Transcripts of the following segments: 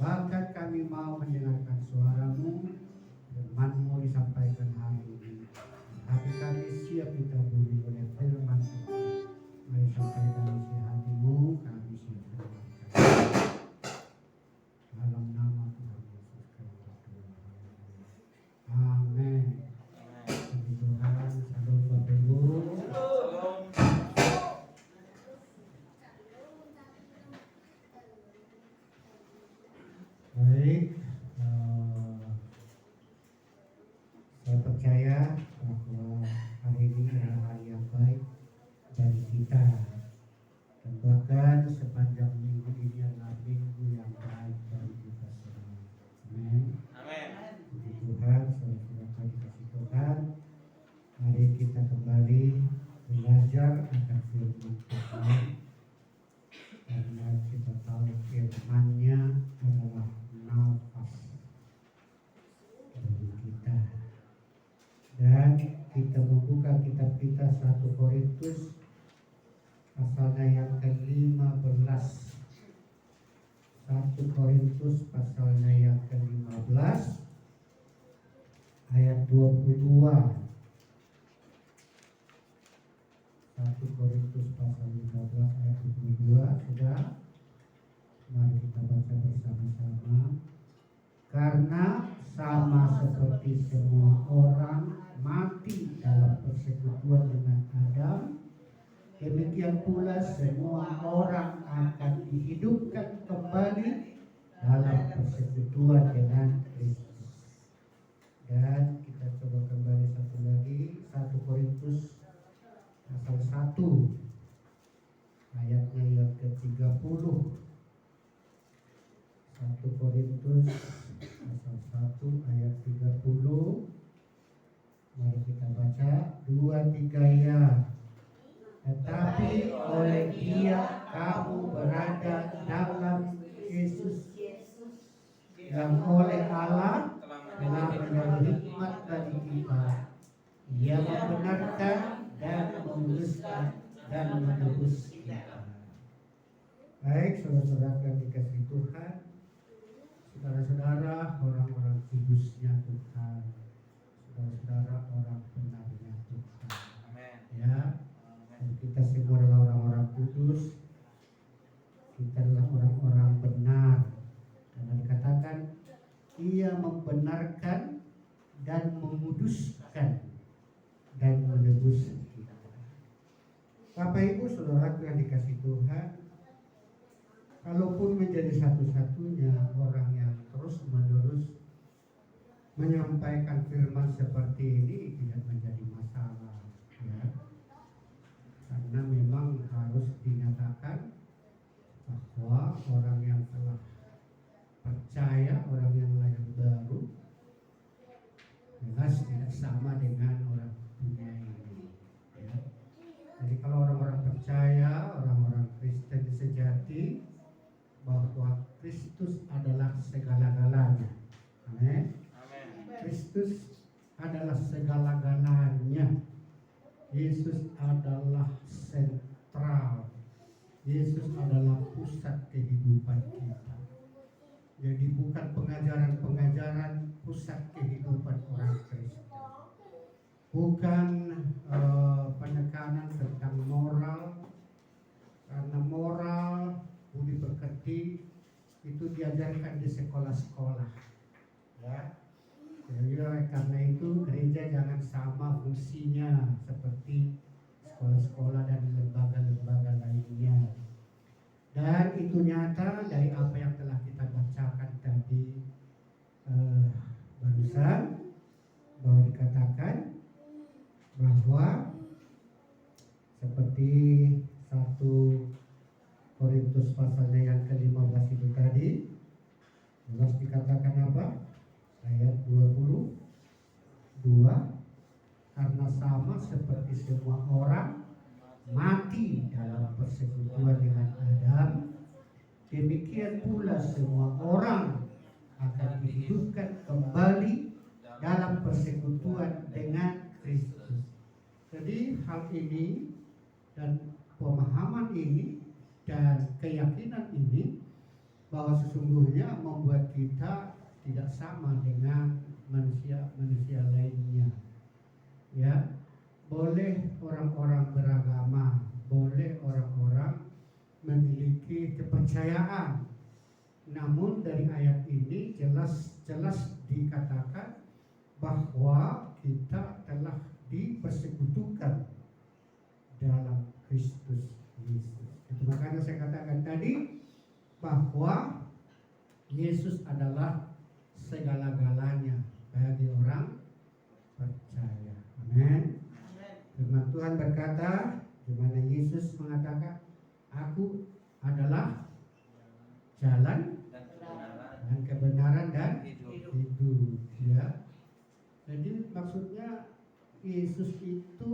Bahkan kami mau mendengarkan suara-Mu, firman-Mu disampaikan hari ini. Hati kami siap ditaburi oleh firman Tuhan. Mari sampaikan isi hati-Mu, kami siap mendengarkan. Dalam nama Tuhan Yesus Kristus. Amin. Puji Tuhan, salam Bapak Ibu. Baik, saya percaya bahwa hari ini adalah hari yang baik bagi kita, dan bahkan sepanjang minggu ini adalah minggu yang baik bagi kita semua. Amin. Puji Tuhan, saudara-saudara dikasih Tuhan, mari kita kembali belajar akan firman Tuhan, karena kita tahu firman-Nya adalah nafas bagi kita. Dan kita membuka kitab kita 1 Korintus pasalnya yang ke-15. 1 Korintus pasalnya yang ke-15 ayat 22. 1 Korintus pasal 15 ayat 22. Sudah? Mari kita baca bersama-sama. Karena sama seperti semua orang mati dalam persekutuan dengan Adam, demikian pula semua orang akan dihidupkan kembali dalam persekutuan dengan Kristus. Dan kita coba kembali satu lagi, 1 Korintus pasal 1 ayatnya yang ke-30. 1 Korintus pasal 1 ayat 30. Mari kita baca 2-3 ya. Tetapi oleh Dia kamu berada dalam Yesus, yang oleh Allah telah menjadi hikmat bagi kita. Ia membenarkan dan menguduskan dan menebus kita. Baik, saudara-saudara yang dikasihi Tuhan, saudara-saudara orang-orang kudusnya Tuhan, saudara-saudara orang benarnya Tuhan. Amen. Ya, dan kita semua adalah orang-orang kudus. Kita adalah orang-orang benar. Karena dikatakan Ia membenarkan dan menguduskan dan menebus kita. Bapak Ibu saudara yang dikasihi Tuhan, kalaupun menjadi satu-satunya orang yang terus-menerus menyampaikan firman seperti ini tidak menjadi masalah, ya. Karena memang harus dinyatakan bahwa orang yang telah percaya, orang yang lahir baru, jelas tidak sama dengan orang dunia ini, ya. Jadi kalau orang-orang percaya, orang-orang Kristen sejati, bahwa Kristus adalah segala-galanya. Amin. Kristus adalah segala-galanya. Yesus adalah sentral. Yesus adalah pusat kehidupan kita. Jadi bukan pengajaran-pengajaran pusat kehidupan orang Kristen. Bukan penekanan tentang moral, karena moral, budi pekerti itu diajarkan di sekolah-sekolah, ya. Jadi karena itu gereja jangan sama fungsinya seperti sekolah-sekolah dan lembaga-lembaga lainnya. Dan itu nyata dari apa yang telah kita bacakan tadi barusan, bahwa dikatakan bahwa seperti 1 Korintus pasalnya yang ke-15 itu tadi, jelas dikatakan apa? Ayat 22, karena sama seperti semua orang mati dalam persekutuan dengan Adam, demikian pula semua orang akan dihidupkan kembali dalam persekutuan dengan Kristus. Jadi hal ini dan pemahaman ini dan keyakinan ini bahwa sesungguhnya membuat kita tidak sama dengan manusia lainnya. Ya, boleh orang-orang beragama, boleh orang-orang memiliki kepercayaan. Namun dari ayat ini jelas dikatakan bahwa kita telah dipersekutukan dalam Kristus Yesus. Itu makanya saya katakan tadi bahwa Yesus adalah segala-galanya bagi orang percaya. Amin. Firman Tuhan berkata, di mana Yesus mengatakan, "Aku adalah jalan dan kebenaran dan hidup." Ya. Jadi maksudnya Yesus itu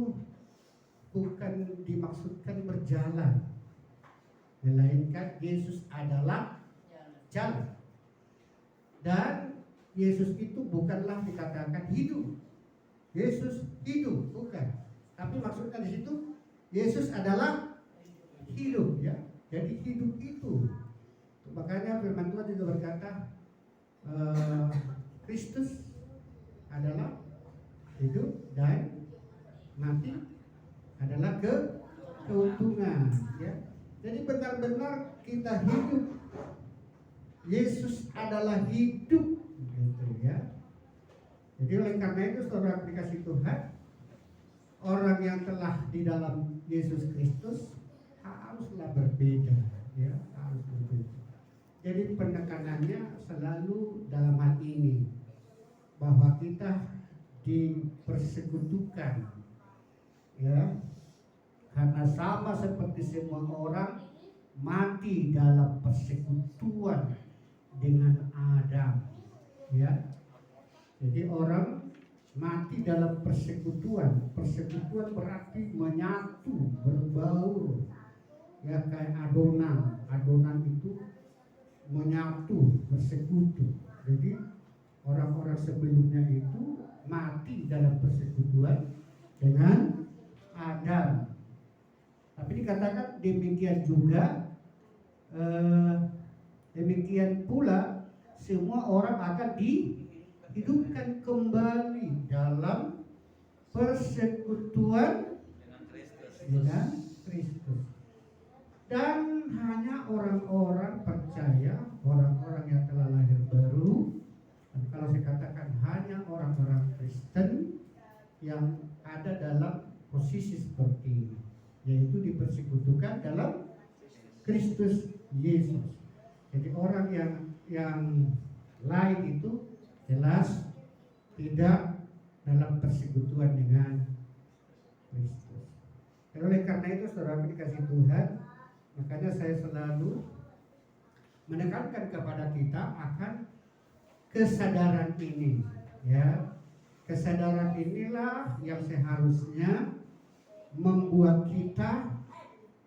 bukan dimaksudkan berjalan, melainkan Yesus adalah jalan. Dan Yesus itu bukanlah dikatakan hidup. Yesus hidup, bukan. Tapi maksudnya di situ Yesus adalah hidup, ya. Jadi hidup itu. Makanya firman Tuhan juga berkata, Kristus adalah hidup dan mati adalah keuntungan, ya. Jadi benar-benar kita hidup. Yesus adalah hidup, gitu ya. Jadi oleh karena itu saudara dikasih Tuhan, orang yang telah di dalam Yesus Kristus haruslah berbeda, ya, harus berbeda. Jadi penekanannya selalu dalam hal ini bahwa kita dipersekutukan, ya, karena sama seperti semua orang mati dalam persekutuan dengan Adam, ya. Jadi orang mati dalam persekutuan. Persekutuan berarti menyatu, berbaur, ya, kayak adonan. Adonan itu menyatu, bersekutu. Jadi orang-orang sebelumnya itu mati dalam persekutuan dengan Adam. Tapi dikatakan demikian juga, demikian pula semua orang akan dihidupkan kembali dalam persekutuan dengan Kristus. Dan hanya orang-orang percaya, orang-orang yang telah lahir baru, dan kalau saya katakan hanya orang-orang Kristen yang ada dalam posisi seperti ini, yaitu dipersekutukan dalam Kristus Yesus. Jadi orang yang lain itu jelas tidak dalam persekutuan dengan Kristus. Dan oleh karena itu saudara dikasih Tuhan, makanya saya selalu menekankan kepada kita akan kesadaran ini, ya. Kesadaran inilah yang seharusnya membuat kita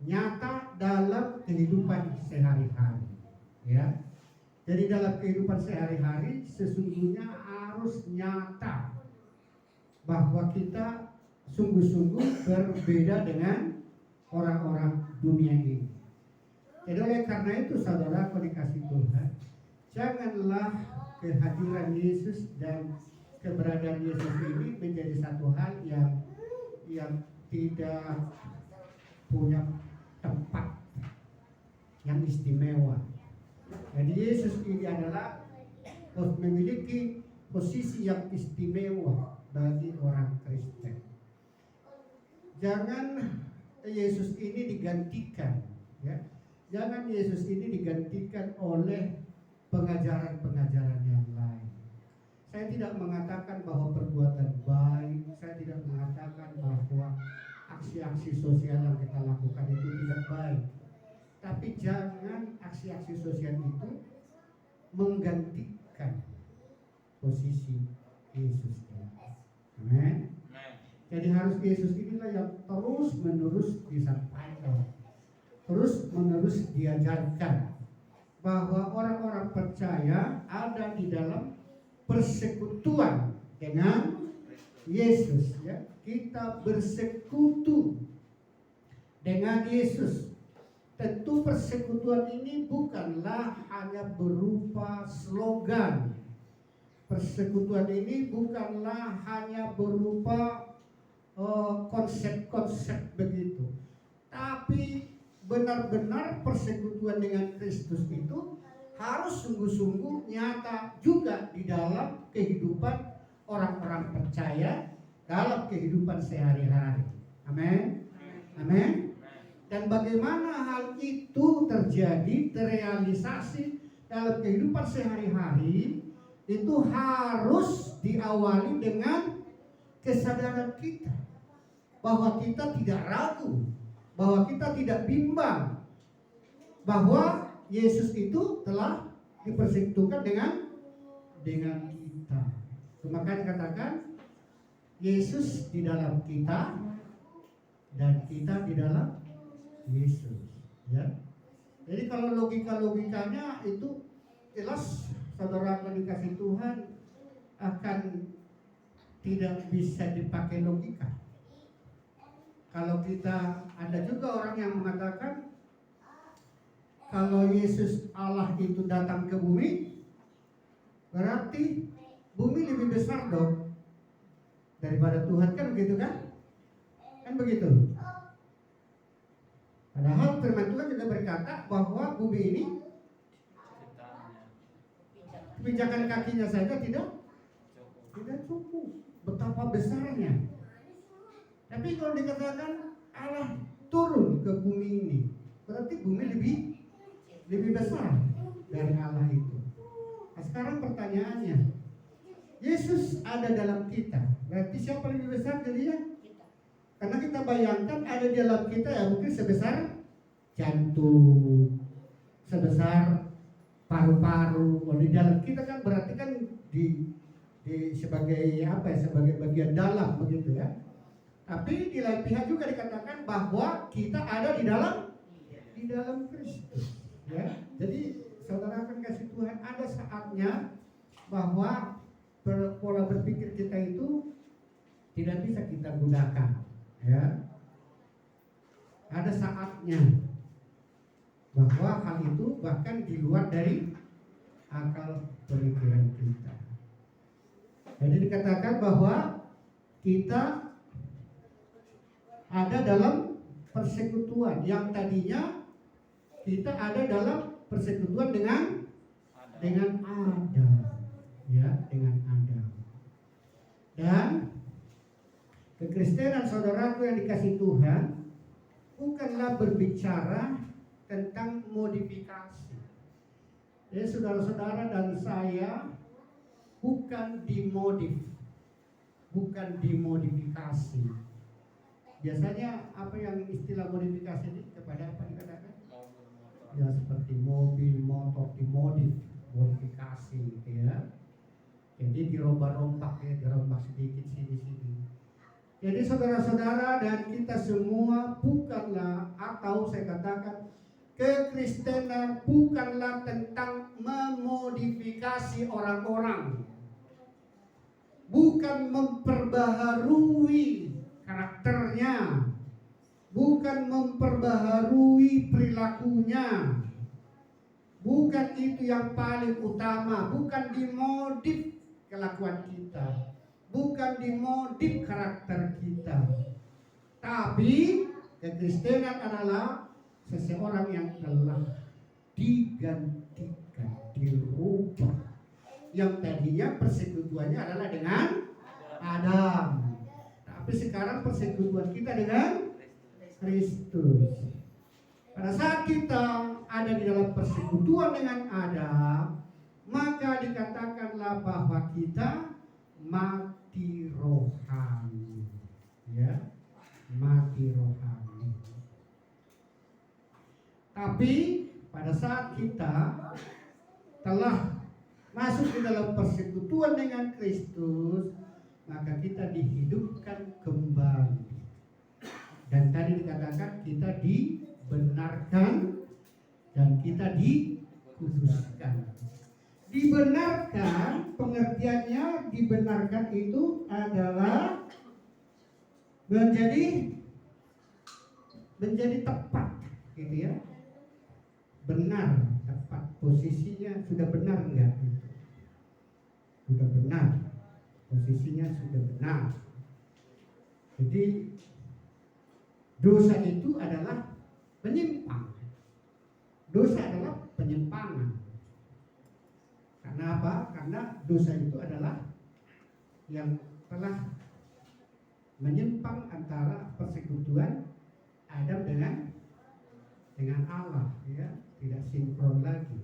nyata dalam kehidupan sehari-hari, ya. Jadi dalam kehidupan sehari-hari sesungguhnya harus nyata bahwa kita sungguh-sungguh berbeda dengan orang-orang dunia ini. Jadi oleh karena itu saudara dikasih Tuhan, janganlah kehadiran Yesus dan keberadaan Yesus ini menjadi satu hal yang tidak punya tempat yang istimewa. Jadi Yesus ini adalah memiliki posisi yang istimewa bagi orang Kristen. Jangan Yesus ini digantikan, ya. Jangan Yesus ini digantikan oleh pengajaran-pengajaran yang lain. Saya tidak mengatakan bahwa perbuatan baik, saya tidak mengatakan bahwa aksi-aksi sosial yang kita lakukan itu tidak baik. Tapi jangan aksi-aksi sosial itu menggantikan posisi Yesus. Amin. Jadi harus Yesus inilah yang terus menerus disampaikan, terus menerus diajarkan, bahwa orang-orang percaya ada di dalam persekutuan dengan Yesus, ya. Kita bersekutu dengan Yesus. tentu persekutuan ini bukanlah hanya berupa slogan. Persekutuan ini bukanlah hanya berupa konsep-konsep begitu. Tapi benar-benar persekutuan dengan Kristus itu harus sungguh-sungguh nyata juga di dalam kehidupan orang-orang percaya, dalam kehidupan sehari-hari. Amin. Amin. Dan bagaimana hal itu terjadi, terrealisasi dalam kehidupan sehari-hari, itu harus diawali dengan kesadaran kita bahwa kita tidak ragu, bahwa kita tidak bimbang, bahwa Yesus itu telah dipersekutukan dengan kita. Maka dikatakan Yesus di dalam kita dan kita di dalam Yesus, ya. Jadi kalau logikanya itu jelas, saudara akan dikasih Tuhan akan tidak bisa dipakai logika. Kalau kita, ada juga orang yang mengatakan kalau Yesus Allah itu datang ke bumi, berarti bumi lebih besar dong daripada Tuhan, kan begitu kan? Kan begitu. Padahal firman Tuhan juga berkata bahwa bumi ini pijakan kakinya saja tidak cukup. Betapa besarnya. Tapi kalau dikatakan Allah turun ke bumi ini, berarti bumi lebih besar dari Allah itu. Nah, sekarang pertanyaannya, Yesus ada dalam kita, berarti siapa lebih besar jadinya? Karena kita bayangkan ada di dalam kita ya mungkin sebesar jantung, sebesar paru-paru. Kalau di dalam kita kan berarti kan di sebagai apa ya, sebagai bagian dalam begitu ya. Tapi di lain pihak juga dikatakan bahwa kita ada di dalam Kristus, ya. Jadi saudara akan kasih Tuhan, ada saatnya bahwa pola berpikir kita itu tidak bisa kita gunakan, ya. Ada saatnya bahwa hal itu bahkan di luar dari akal pemikiran kita. Jadi dikatakan bahwa kita ada dalam persekutuan yang tadinya kita ada dalam persekutuan dengan Adam, ya, dengan Adam. Dan kekristenan saudaraku yang dikasih Tuhan bukanlah berbicara tentang modifikasi. Jadi saudara-saudara dan saya bukan dimodifikasi. Biasanya apa yang istilah modifikasi ini kepada apa dikatakan? Ya seperti mobil, motor dimodifikasi gitu ya. Jadi dirombak-rombak ya, dirombak sedikit sini. Jadi saudara-saudara dan kita semua bukanlah, atau saya katakan kekristenan bukanlah tentang memodifikasi orang-orang, bukan memperbaharui karakternya, bukan memperbaharui perilakunya, bukan itu yang paling utama, bukan dimodif kelakuan kita, bukan dimodif karakter kita. Tapi kekristenan adalah seseorang yang telah digantikan, dirubah. Yang tadinya persekutuannya adalah dengan Adam, tapi sekarang persekutuan kita dengan Kristus. Pada saat kita ada di dalam persekutuan dengan Adam, maka dikatakanlah bahwa kita mati rohani, ya, mati rohani. Tapi pada saat kita telah masuk di dalam persekutuan dengan Kristus, maka kita dihidupkan kembali. Dan tadi dikatakan kita dibenarkan dan kita dikuduskan. Dibenarkan, pengertiannya dibenarkan itu adalah menjadi tepat, gitu ya. benar, tepat posisinya sudah benar enggak? Sudah benar, posisinya sudah benar. Jadi dosa itu adalah menyimpang. Dosa adalah penyimpangan. Karena apa? Karena dosa itu adalah yang telah menyimpang antara persekutuan Adam dengan Allah, ya, tidak sinkron lagi,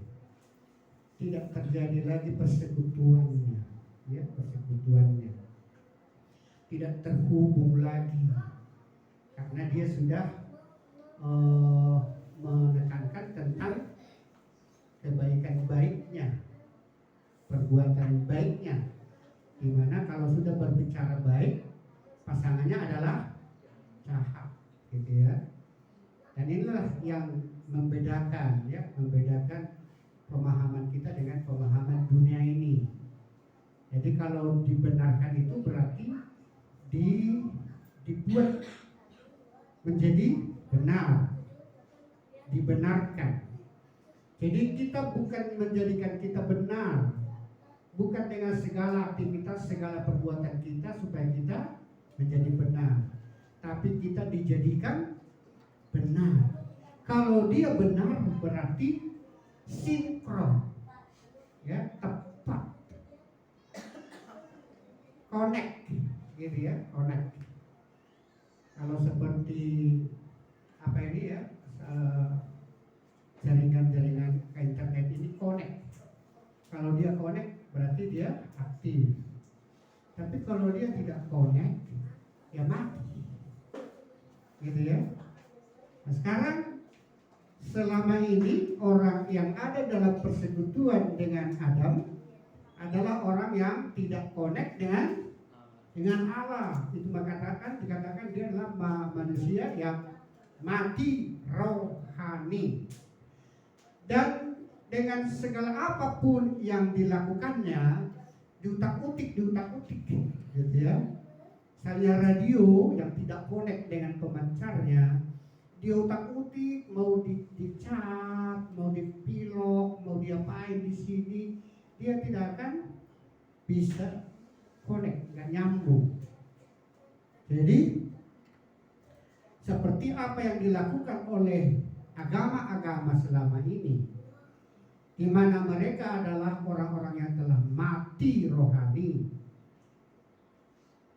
tidak terjadi lagi persekutuannya, ya, persekutuannya tidak terhubung lagi, karena dia sudah menekankan tentang kebaikan baiknya, perbuatan baiknya, dimana kalau sudah berbicara baik, pasangannya adalah jahat, gitu ya. Dan inilah yang membedakan, ya, membedakan pemahaman kita dengan pemahaman dunia ini. Jadi kalau dibenarkan itu berarti dibuat menjadi benar, dibenarkan. Jadi kita bukan menjadikan kita benar, bukan dengan segala aktivitas, segala perbuatan kita supaya kita menjadi benar, tapi kita dijadikan benar. Kalau dia benar berarti sinkron, ya, tepat, connect, gitu ya, connect. Kalau seperti apa ini ya, jaringan-jaringan ke internet ini connect. Kalau dia connect berarti dia aktif. Tapi kalau dia tidak connect, ya mati, gitu ya. Nah, sekarang selama ini orang yang ada dalam persekutuan dengan Adam adalah orang yang tidak connect dengan Allah. Itu dikatakan dia adalah manusia yang mati rohani. Dan dengan segala apapun yang dilakukannya diutak-utik, gitu ya. Misalnya radio yang tidak connect dengan pemancarnya, diutak-utik, mau dicat, mau dipilok, mau diapain di sini, dia tidak akan bisa connect, nggak nyambung. Jadi seperti apa yang dilakukan oleh agama-agama selama ini, di mana mereka adalah orang-orang yang telah mati rohani.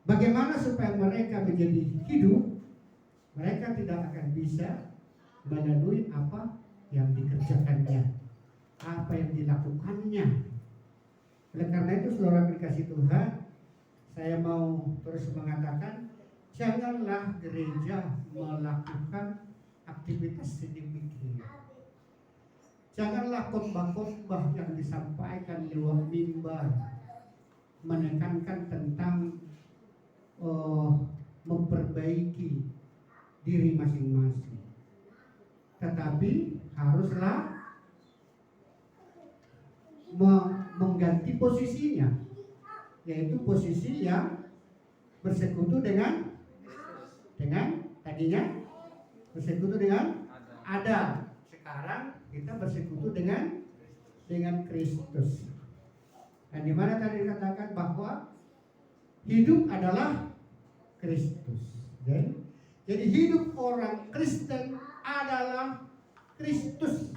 Bagaimana supaya mereka menjadi hidup? Mereka tidak akan bisa melalui apa yang dikerjakannya, apa yang dilakukannya. Oleh karena itu, saudara dikasih Tuhan, saya mau terus mengatakan, janganlah gereja melakukan aktivitas sedemikian. Janganlah khotbah-khotbah yang disampaikan lewat mimbar menekankan tentang memperbaiki diri masing-masing, tetapi haruslah mengganti posisinya, yaitu posisi yang bersekutu dengan tadinya bersekutu dengan Adam. Sekarang kita bersekutu dengan Kristus. Dan di mana tadi dikatakan bahwa hidup adalah Kristus. Jadi hidup orang Kristen adalah Kristus.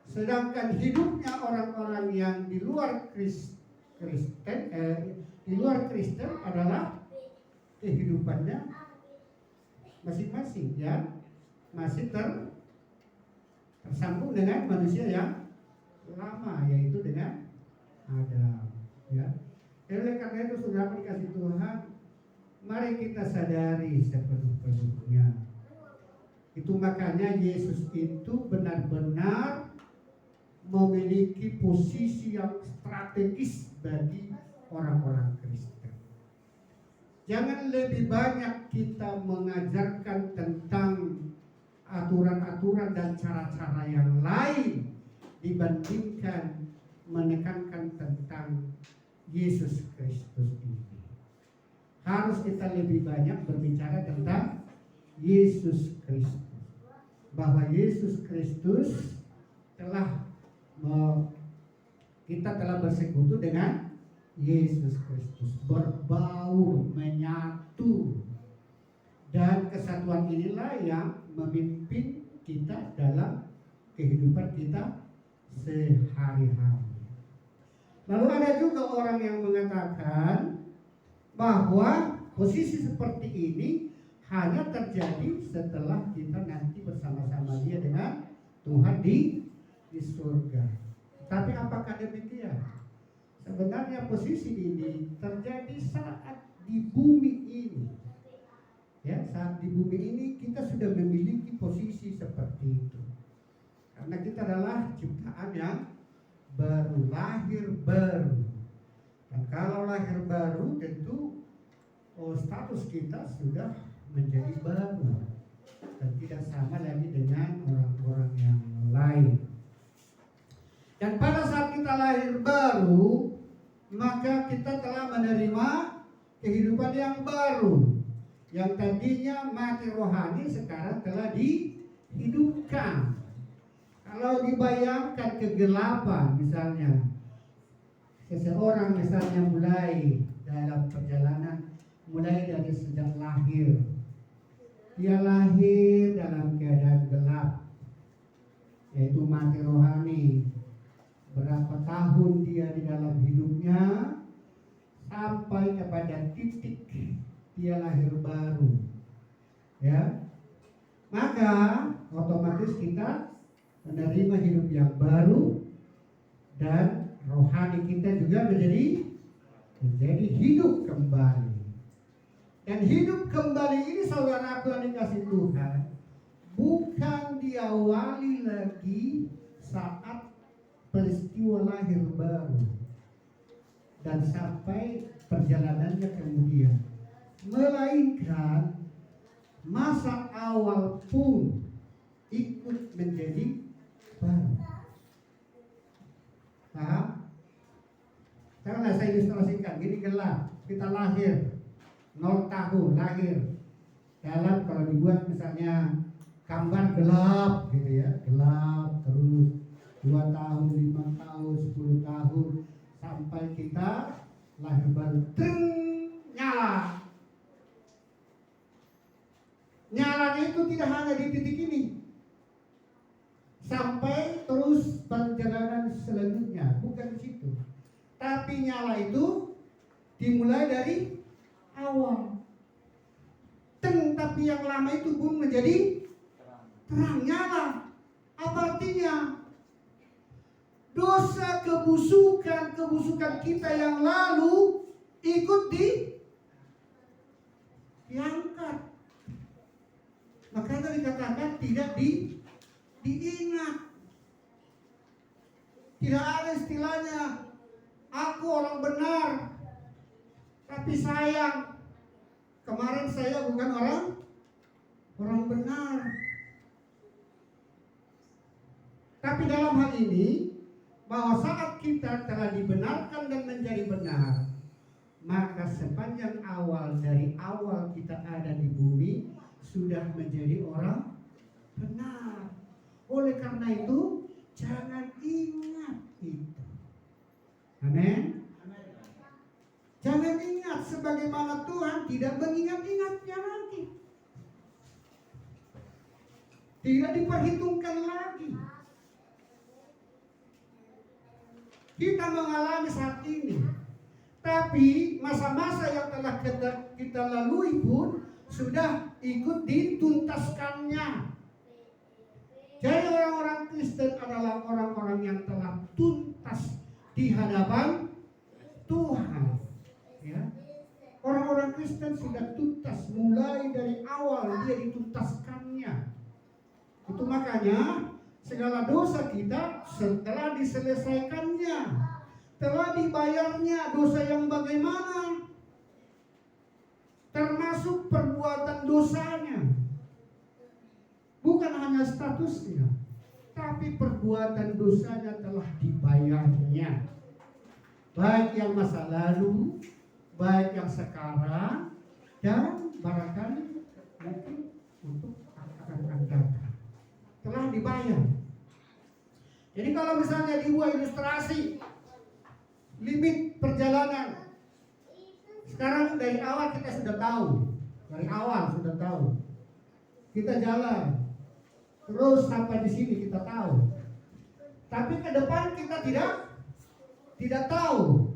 Sedangkan hidupnya orang-orang yang di luar Kristen adalah kehidupannya masing-masing yang masih tersambung dengan manusia yang lama, yaitu dengan Adam, ya. Oleh karena itu, saudara dikasih Tuhan, mari kita sadari sepenuh-penuhnya. Itu makanya Yesus itu benar-benar memiliki posisi yang strategis bagi orang-orang Kristen. Jangan lebih banyak kita mengajarkan tentang aturan-aturan dan cara-cara yang lain dibandingkan menekankan tentang Yesus Kristus ini. Harus kita lebih banyak berbicara tentang Yesus Kristus. bahwa Yesus Kristus kita telah bersekutu dengan Yesus Kristus, berbaur, menyatu, dan kesatuan inilah yang memimpin kita dalam kehidupan kita sehari-hari. Lalu ada juga orang yang mengatakan bahwa posisi seperti ini hanya terjadi setelah kita nanti bersama-sama Dia dengan Tuhan di surga. Tapi apakah demikian? Sebenarnya posisi ini terjadi saat di bumi ini. Ya, saat di bumi ini kita sudah memiliki posisi seperti itu. Karena kita adalah ciptaan yang baru, lahir baru. Dan kalau lahir baru tentu status kita sudah menjadi baru dan tidak sama lagi dengan orang-orang yang lain. Dan pada saat kita lahir baru, maka kita telah menerima kehidupan yang baru. Yang tadinya mati rohani sekarang telah dihidupkan. Kalau dibayangkan kegelapan misalnya, seseorang misalnya mulai dalam perjalanan, mulai dari sejak lahir, dia lahir dalam keadaan gelap, yaitu mati rohani. Berapa tahun dia di dalam hidupnya sampai kepada titik dia lahir baru, ya, maka otomatis kita menerima hidup yang baru dan rohani kita juga menjadi hidup kembali. Dan hidup kembali ini, saudaraku yang dikasih Tuhan, bukan diawali lagi saat peristiwa lahir baru dan sampai perjalanannya kemudian, melainkan masa awal pun ikut menjadi baru. Paham? Karena saya ilustrasikan, gini gelap, kita lahir 0 tahun lahir dalam, kalau dibuat misalnya gambar gelap gitu ya, gelap terus 2 tahun, 5 tahun, 10 tahun sampai kita lahir baru, nyala. Nyalanya itu tidak hanya di titik ini, sampai terus perjalanan selanjutnya, bukan di situ. Tapi nyala itu dimulai dari awal. Tapi yang lama itu pun menjadi terang, nyala. Apa artinya? Dosa, kebusukan kita yang lalu ikut diangkat. Makanya dikatakan tidak diingat. Tidak ada istilahnya aku orang benar, tapi sayang kemarin saya bukan orang benar. Tapi dalam hal ini, bahwa saat kita telah dibenarkan dan menjadi benar, maka sepanjang dari awal kita ada di bumi sudah menjadi orang benar. Oleh karena itu, jangan ingat itu. Amin. Jangan ingat, sebagaimana Tuhan tidak mengingat-ingatnya lagi. Tidak diperhitungkan lagi. Kita mengalami saat ini, tapi masa-masa yang telah kita lalui pun sudah ikut dituntaskannya. Jadi orang-orang Kristen adalah orang-orang yang telah tuntas di hadapan Tuhan. Ya. Orang-orang Kristen sudah tuntas, mulai dari awal dia dituntaskannya. Itu makanya segala dosa kita setelah diselesaikannya, telah dibayarnya. Dosa yang bagaimana? Termasuk perbuatan dosanya. Bukan hanya statusnya, tapi perbuatan dosanya telah dibayarnya. Baik yang masa lalu, baik yang sekarang, dan barangkali mungkin untuk akan datang. telah dibayar. Jadi kalau misalnya dibuat ilustrasi limit perjalanan, sekarang dari awal kita sudah tahu, kita jalan terus sampai di sini kita tahu. Tapi ke depan kita tidak tahu.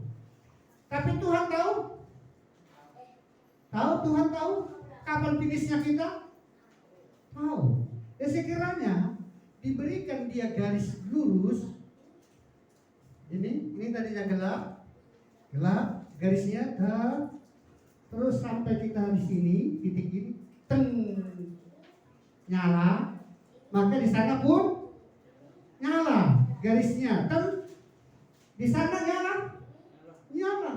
Tapi Tuhan tahu. Tuhan tahu kapan finishnya kita? Tahu. Sekiranya diberikan dia garis lurus. Ini tadinya gelap, garisnya terus sampai kita di sini, titik ini, nyala, maka di sana pun nyala garisnya, di sana nyala,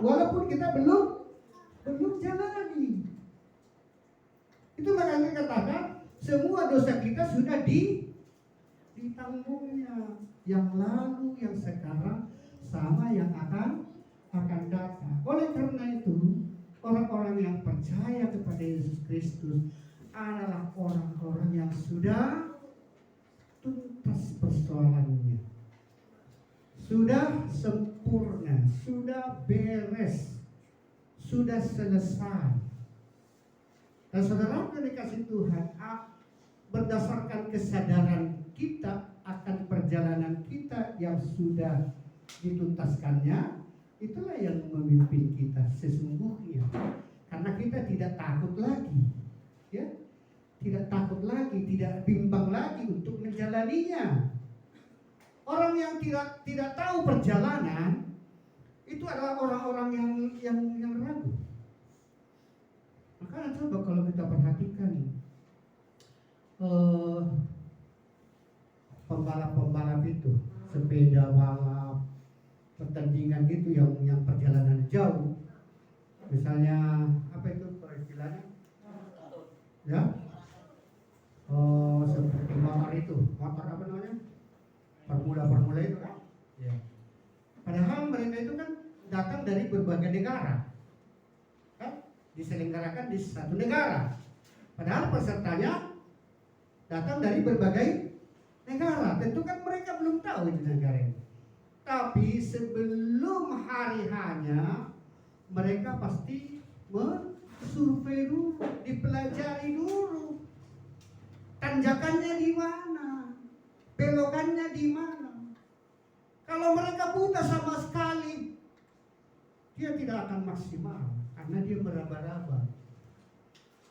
walaupun kita belum jalani. Itu makanya katakan semua dosa kita sudah ditanggungnya, yang lalu, yang sekarang, sama yang akan datang. Oleh karena itu, orang-orang yang percaya kepada Yesus Kristus adalah orang-orang yang sudah tuntas persoalannya, sudah sempurna, sudah beres, sudah selesai. Dan saudara yang dikasih Tuhan, berdasarkan kesadaran kita akan perjalanan kita yang sudah dituntaskannya, itulah yang memimpin kita sesungguhnya. Karena kita tidak takut lagi, ya, tidak takut lagi, tidak bimbang lagi untuk menjalaninya. Orang yang tidak tahu perjalanan itu adalah orang-orang yang ragu. Maka coba kalau kita perhatikan pembalap-pembalap itu, sepeda balap, pertandingan itu yang perjalanan jauh, misalnya apa itu istilahnya, ya, seperti motor apa namanya, formula itu kan, ya. Padahal mereka itu kan datang dari berbagai negara, kan, diselenggarakan di satu negara. Padahal pesertanya datang dari berbagai negara. Tentu kan mereka belum tahu ini negara ini. Tapi sebelum hari hanya, mereka pasti mensurvei dulu, dipelajari dulu. Tanjakannya di mana? Belokannya di mana? Kalau mereka buta sama sekali, dia tidak akan maksimal karena dia meraba-raba.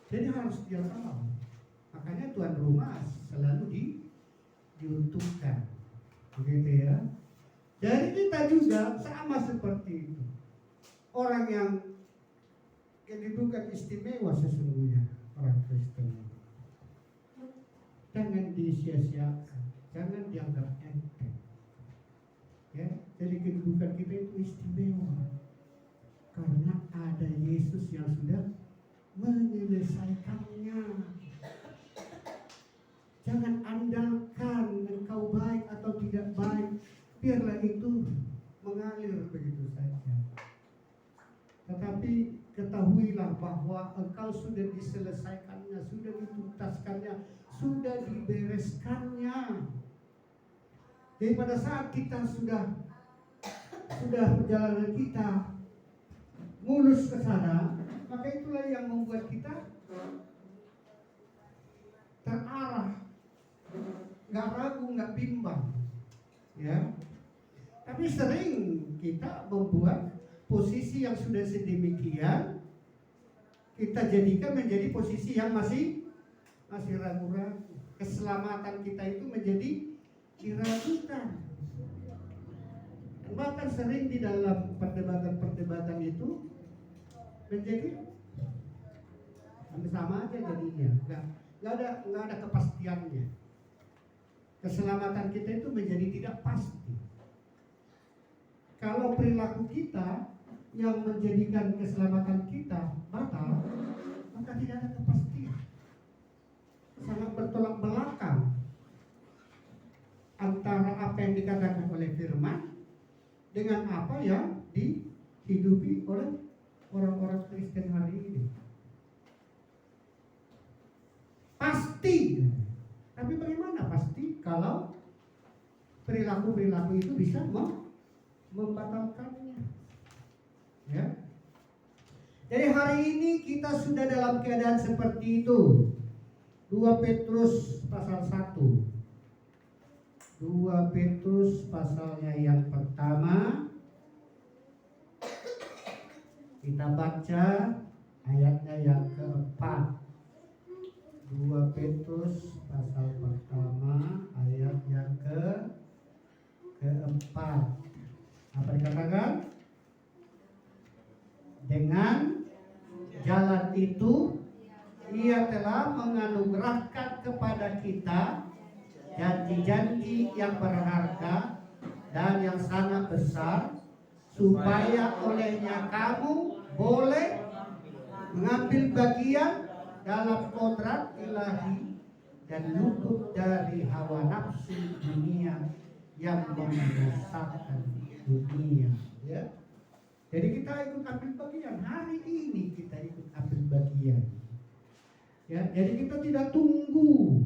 Jadi harus dia tahu. Makanya tuan rumah selalu diuntungkan, begitu ya. Jadi kita juga sama seperti itu. Orang yang kedudukan istimewa sesungguhnya orang Kristen. Jangan disia-siakan, jangan dianggap enteng. Ya, jadi kedudukan kita itu istimewa karena ada Yesus yang sudah menyelesaikannya. Jangan andalkan engkau baik atau tidak baik, biarlah itu mengalir begitu saja. Tetapi ketahuilah bahwa engkau sudah diselesaikannya, sudah dituntaskannya, sudah dibereskannya. Jadi pada saat kita sudah perjalanan kita mulus ke sana, maka itulah yang membuat kita terarah, nggak ragu, nggak bimbang, ya. Tapi sering kita membuat posisi yang sudah sedemikian, kita jadikan menjadi posisi yang masih ragu-ragu. Keselamatan kita itu menjadi diragukan. Bahkan sering di dalam perdebatan itu menjadi sama aja jadinya, nggak ada kepastiannya. Keselamatan kita itu menjadi tidak pasti. Kalau perilaku kita yang menjadikan keselamatan kita batal, maka tidak ada kepastian. Sangat bertolak belakang antara apa yang dikatakan oleh firman dengan apa yang dihidupi oleh orang-orang Kristen hari ini. Pasti Tapi bagaimana pasti kalau perilaku-perilaku itu bisa membatalkannya. Ya. Jadi hari ini kita sudah dalam keadaan seperti itu. 2 Petrus pasal 1. 2 Petrus pasalnya yang pertama. Kita baca ayatnya yang keempat. 2 Petrus pasal pertama ayat yang keempat. Apa dikatakan? Dengan jalan itu Ia telah menganugerahkan kepada kita janji-janji yang berharga dan yang sangat besar, supaya olehnya kamu boleh mengambil bagian dalam kodrat ilahi dan luput dari hawa nafsu dunia yang merusakkan dunia. Ya. Jadi kita ikut ambil bagian. Hari ini kita ikut ambil bagian. Ya, jadi kita tidak tunggu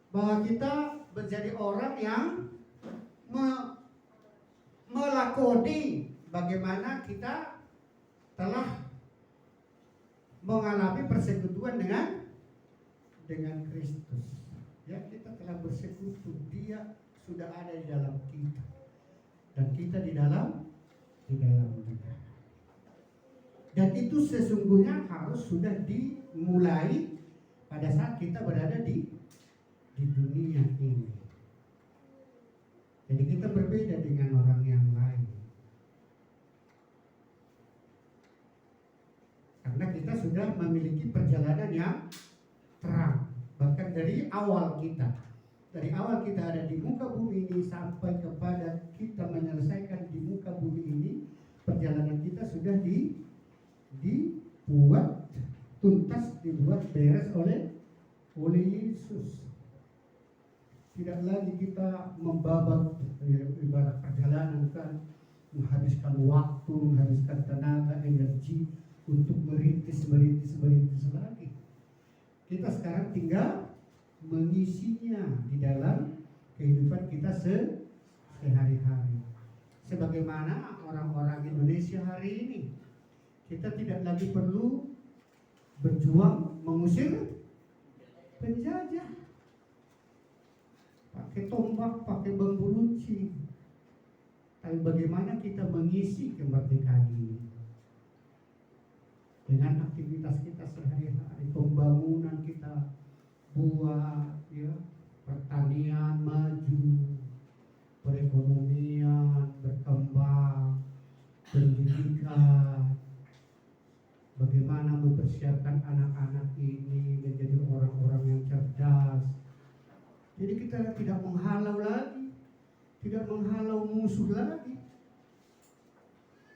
bahwa kita menjadi orang yang melakoni bagaimana kita telah mengalami persekutuan dengan Kristus. Ya, kita telah bersekutu. Dia sudah ada di dalam kita dan kita di dalam dia. Dan itu sesungguhnya harus sudah dimulai pada saat kita berada di dunia ini. Jadi kita berbeda dengan orang yang lain. Karena kita sudah memiliki perjalanan yang terang. Bahkan dari awal kita. Dari awal kita ada di muka bumi ini sampai kepada kita menyelesaikan di muka bumi ini, perjalanan kita sudah dibuat tuntas, dibuat beres oleh Yesus. Tidak lagi kita membabat ibarat perjalanan kan, menghabiskan waktu, menghabiskan tenaga, energi untuk merintis lagi. Kita sekarang tinggal mengisinya di dalam kehidupan kita sehari-hari. Sebagaimana orang-orang Indonesia hari ini, kita tidak lagi perlu berjuang mengusir penjajah, pakai tombak, pakai bambu runcing. Tapi bagaimana kita mengisi kemerdekaan ini dengan aktivitas kita sehari-hari, pembangunan kita buat, ya, pertanian maju, perekonomian berkembang, pendidikan, bagaimana mempersiapkan anak-anak ini menjadi orang-orang yang cerdas. Jadi kita tidak menghalau lagi, tidak menghalau musuh lagi,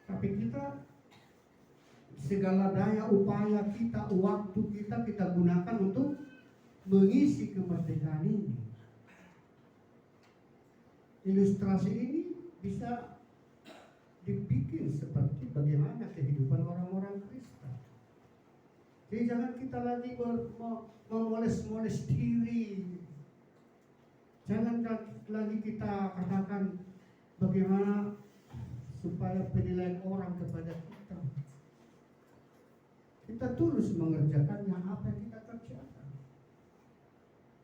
tapi kita segala daya upaya kita, waktu kita gunakan untuk mengisi kemerdekaan ini. Ilustrasi ini bisa dibikin seperti bagaimana kehidupan orang-orang Kristen. Jadi jangan kita lagi memoles-moles diri. Jangan lagi kita katakan bagaimana supaya penilaian orang kepada kita. Kita tulus mengerjakan yang apa yang kita kerjakan.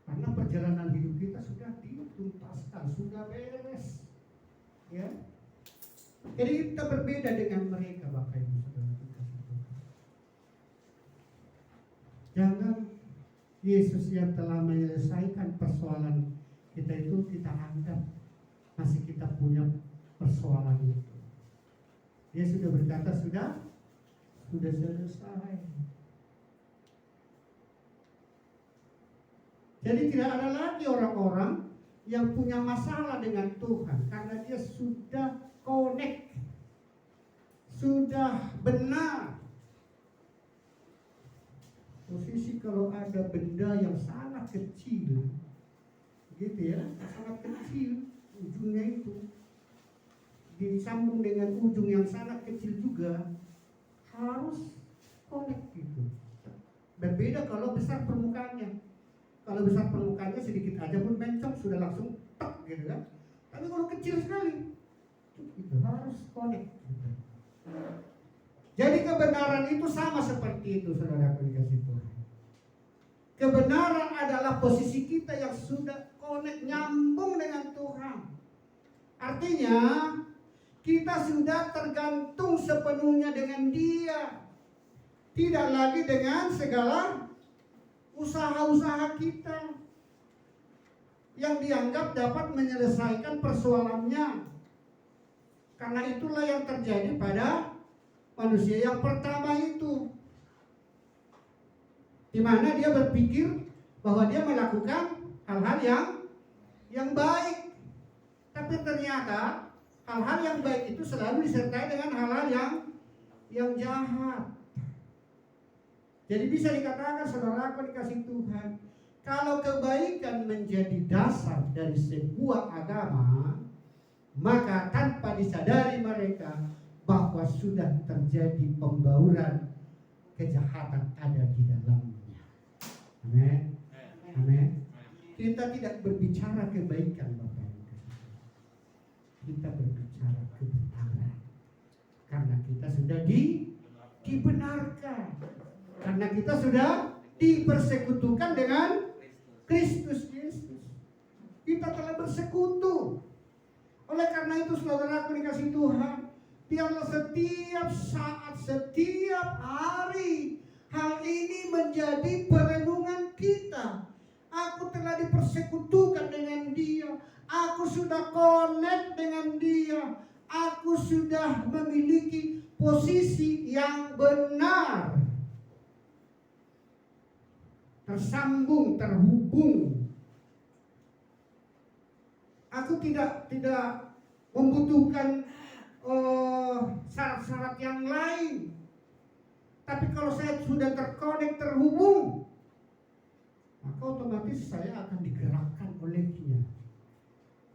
Karena perjalanan hidup kita sudah dituntaskan, sudah beres. Ya. Jadi kita berbeda dengan mereka, Bapak Ibu Saudara kita. Jangan Yesus yang telah menyelesaikan persoalan kita itu kita anggap masih kita punya persoalan itu. Dia sudah berkata sudah selesai. Jadi tidak ada lagi orang-orang yang punya masalah dengan Tuhan karena dia sudah connect, sudah benar. Posisi kalau ada benda yang sangat kecil, gitu ya, sangat kecil ujungnya itu disambung dengan ujung yang sangat kecil juga, harus connect gitu. Berbeda kalau besar permukaannya. Kalau besar permukaannya sedikit aja pun bencong sudah langsung tek gitu kan. Tapi kalau kecil sekali, itu harus connect. Gitu. Jadi kebenaran itu sama seperti itu, saudara dikasih Tuhan. Kebenaran adalah posisi kita yang sudah connect, nyambung dengan Tuhan. Artinya kita sudah tergantung sepenuhnya dengan Dia. Tidak lagi dengan segala usaha-usaha kita yang dianggap dapat menyelesaikan persoalannya. Karena itulah yang terjadi pada manusia yang pertama itu, di mana dia berpikir bahwa dia melakukan hal-hal yang baik, tapi ternyata hal-hal yang baik itu selalu disertai dengan hal-hal yang jahat. Jadi bisa dikatakan, saudaraku dikasih Tuhan, kalau kebaikan menjadi dasar dari sebuah agama, maka tanpa disadari mereka bahwa sudah terjadi pembauran kejahatan ada di dalamnya. Amin. Amin. Kita tidak berbicara kebaikan, Bapak Ibu. Kita berbicara kebenaran. Karena kita sudah dibenarkan. Karena kita sudah dipersekutukan dengan Kristus Yesus. Kita telah bersekutu. Oleh karena itu, saudaraku dikasih Tuhan, biarlah setiap saat, setiap hari hal ini menjadi perenungan kita. Aku telah dipersekutukan dengan Dia. Aku sudah connect dengan Dia. Aku sudah memiliki posisi yang benar. Tersambung, terhubung. Aku tidak membutuhkan syarat-syarat yang lain. Tapi kalau saya sudah terkonek, terhubung, maka otomatis saya akan digerakkan olehnya.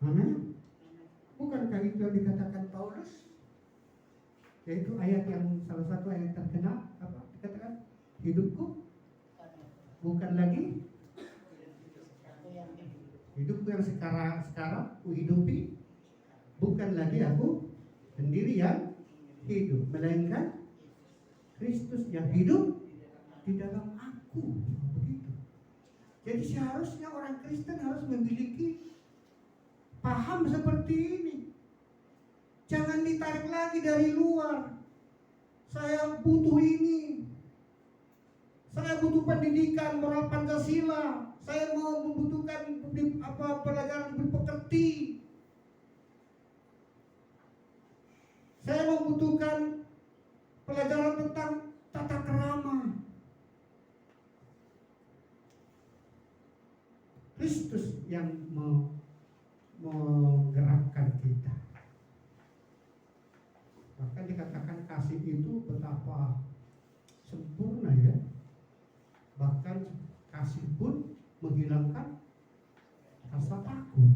Amin. Bukankah itu yang dikatakan Paulus? Yaitu ayat yang salah satu ayat terkenal, apa dikatakan? Hidupku bukan lagi hidupku yang sekarang ku hidupi, bukan lagi aku sendiri yang hidup, melainkan Kristus yang hidup di dalam aku. Begitu. Jadi seharusnya orang Kristen harus memiliki paham seperti ini. Jangan ditarik lagi dari luar. Saya butuh ini. Saya butuh pendidikan moral Pancasila. Saya mau membutuhkan pelajaran lebih pekerti. Saya membutuhkan pelajaran tentang tata krama. Kristus yang menggerakkan kita. Bahkan dikatakan kasih itu betapa sempurna ya. Bahkan kasih pun menghilangkan rasa takut.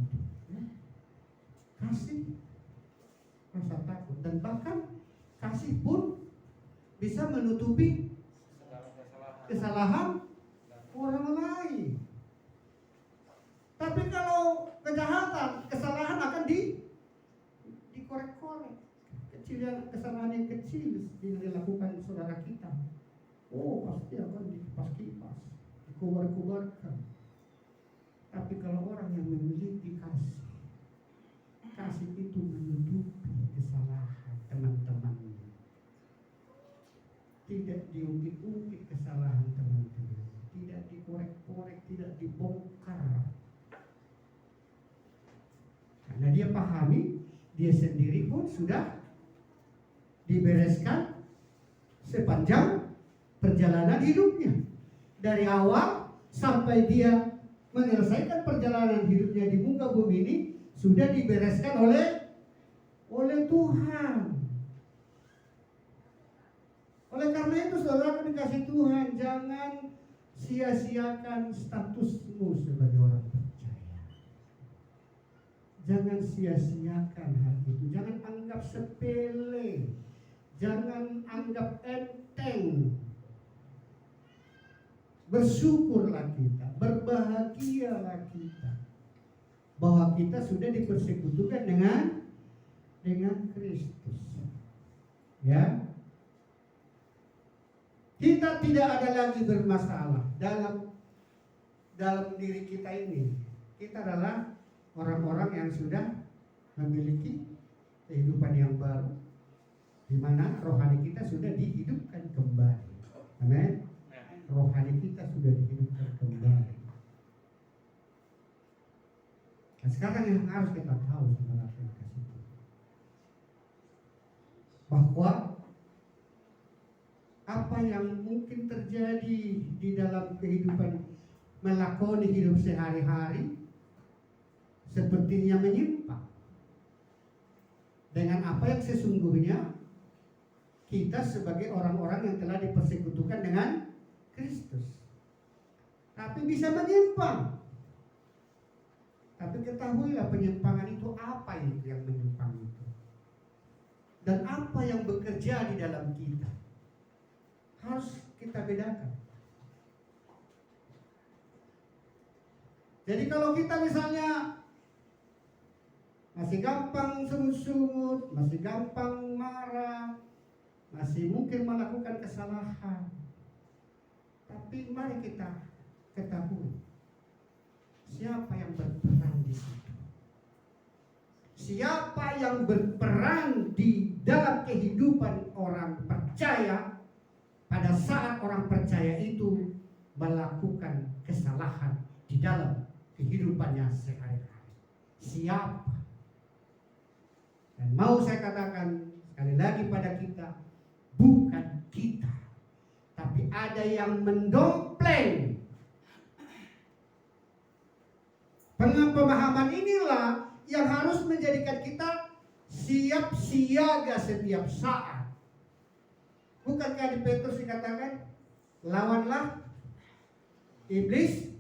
Kasih rasa takut, dan bahkan kasih pun bisa menutupi kesalahan orang lain. Tapi kalau kejahatan, kesalahan akan dikorek-korek. Kesalahan yang kecil yang dilakukan saudara kita, pasti akan dikipas-kipas, dikubar-kubarkan. Tapi kalau orang yang memiliki kasih itu menutupi kesalahan teman-temannya, tidak diungkit-ungkit kesalahan teman-teman, tidak dikorek-korek, tidak dibongkar, karena dia pahami dia sendiri pun sudah dibereskan sepanjang perjalanan hidupnya, dari awal sampai dia menyelesaikan perjalanan hidupnya di muka bumi ini sudah dibereskan oleh Tuhan. Oleh karena itu, saudara dikasih Tuhan, jangan sia-siakan statusmu sebagai orang percaya. Jangan sia-siakan hal itu. Jangan anggap sepele. Jangan anggap enteng. Bersyukurlah kita. berbahagialah kita bahwa kita sudah dipersekutukan dengan Kristus. Ya. Kita tidak ada lagi bermasalah dalam diri kita ini. Kita adalah orang-orang yang sudah memiliki kehidupan yang baru, di mana rohani kita sudah dihidupkan kembali. Amin. Rohani kita sudah dihidupkan kembali. Nah, sekarang yang harus kita tahu saudara yang kasih Tuhan, bahwa apa yang mungkin terjadi di dalam kehidupan melakoni hidup sehari-hari sepertinya menyimpang dengan apa yang sesungguhnya kita sebagai orang-orang yang telah dipersekutukan dengan Kristus. Tapi bisa menyimpang. Tapi ketahuilah penyimpangan itu apa itu yang menyimpang itu. Dan apa yang bekerja di dalam kita. Harus kita bedakan. Jadi kalau kita misalnya masih gampang sungut-sungut, masih gampang marah, masih mungkin melakukan kesalahan, tapi mari kita ketahui siapa yang berperan di situ. Siapa yang berperan di dalam kehidupan orang percaya pada saat orang percaya itu melakukan kesalahan di dalam kehidupannya sehari-hari. Siapa? Dan mau saya katakan sekali lagi pada kita, bukan kita, tapi ada yang mendompleng. Pemahaman inilah yang harus menjadikan kita siap siaga setiap saat. Bukankah di Petrus dikatakan, lawanlah iblis,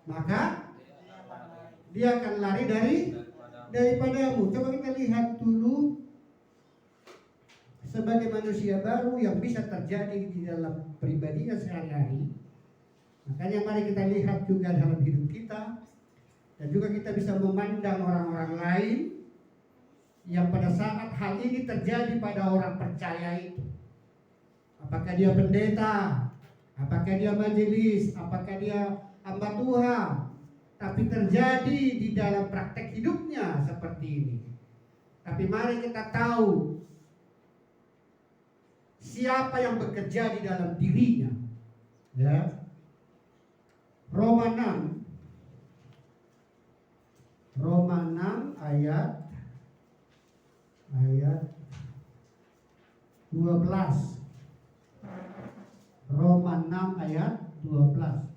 maka dia akan lari daripadamu. Coba kita lihat dulu sebagai manusia baru yang bisa terjadi di dalam pribadinya sehari-hari. Makanya mari kita lihat juga dalam hidup kita, dan juga kita bisa memandang orang-orang lain yang pada saat hal ini terjadi pada orang percaya itu. Apakah dia pendeta, apakah dia majelis, apakah dia hamba Tuhan, tapi terjadi di dalam praktek hidupnya seperti ini. Tapi mari kita tahu siapa yang bekerja di dalam dirinya. Ya. Roma 6 ayat 12. Roma 6 ayat 12.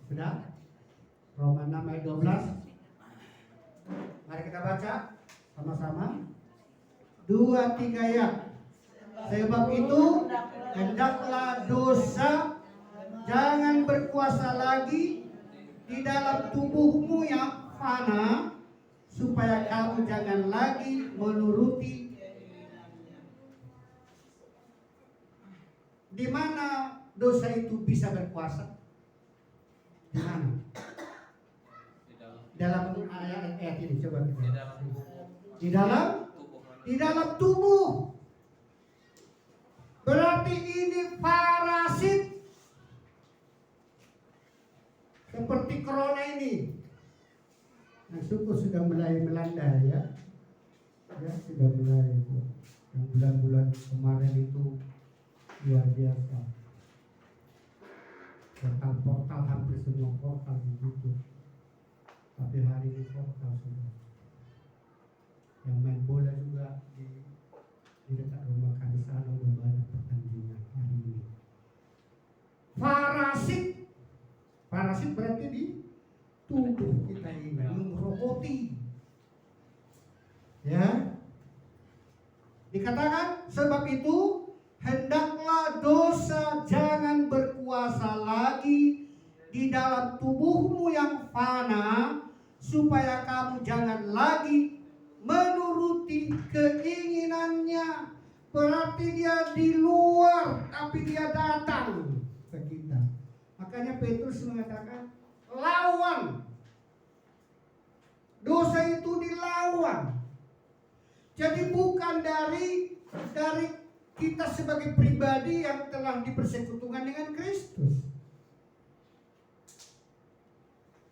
Sudah? Roma 6 ayat 12. Mari kita baca sama-sama. 2, 3 ya. Sebab itu hendaklah dosa jangan berkuasa lagi di dalam tubuhmu yang fana, supaya kamu jangan lagi menuruti. Di mana dosa itu bisa berkuasa? Di mana? Dalam ayat ini coba kita. Di dalam tubuh. Berarti ini parasit. Seperti corona ini. Nah, syukur sudah mulai melanda ya. Ya, sudah mulai itu. Yang bulan-bulan kemarin itu luar biasa. Portal hampir semua portal ditutup. Tapi hari ini portal sudah. Yang main bola juga di dekat rumah kami sana udah banyak pertandingan hari ini. Parasit berarti di tubuh kita ini mengroboti. Ya. Dikatakan sebab itu hendaklah dosa jangan berkuasa lagi di dalam tubuhmu yang fana, supaya kamu jangan lagi menuruti keinginannya. Berarti dia di luar, tapi dia datang ke kita. Makanya Petrus mengatakan, lawan. Dosa itu dilawan. Jadi bukan dari kita sebagai pribadi yang telah dipersekutukan dengan Kristus.